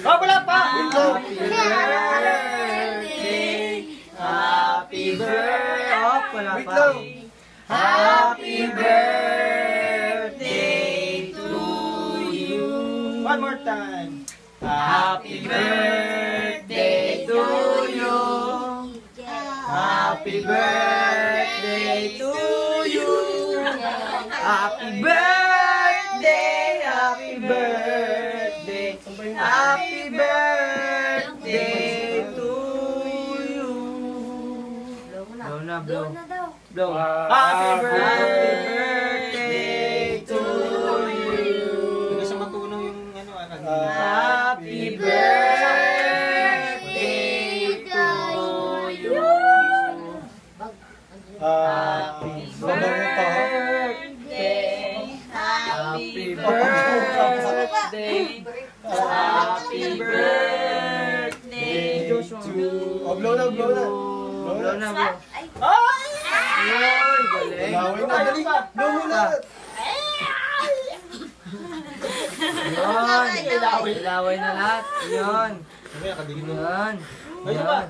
Oh, wala pa! Happy birthday! Happy birthday! Oh, wala Wait pa. lang. Happy birthday to you. One more time. Happy birthday to you. Happy birthday to you. Happy birthday, happy birthday, happy birthday to you. Blow na, blow. Blow. Happy birthday to you. Hindi sa matunaw yung ano, Happy birthday to you. Happy birthday. Happy birthday. Happy birthday to you. Oh, blow na, blow na. Blow na, blow. Yun, galing. Laway na, dali. Blow mo na. Yun. Ilaway na lahat. Yun. Mamaya, kadigin mo. Yun. Ay, isa pa.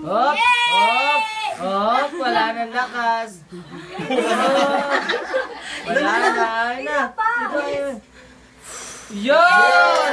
Hop! Hop! Hop! Wala nang lakas. Wala na. Ayun na. Ito, ayun. Yun!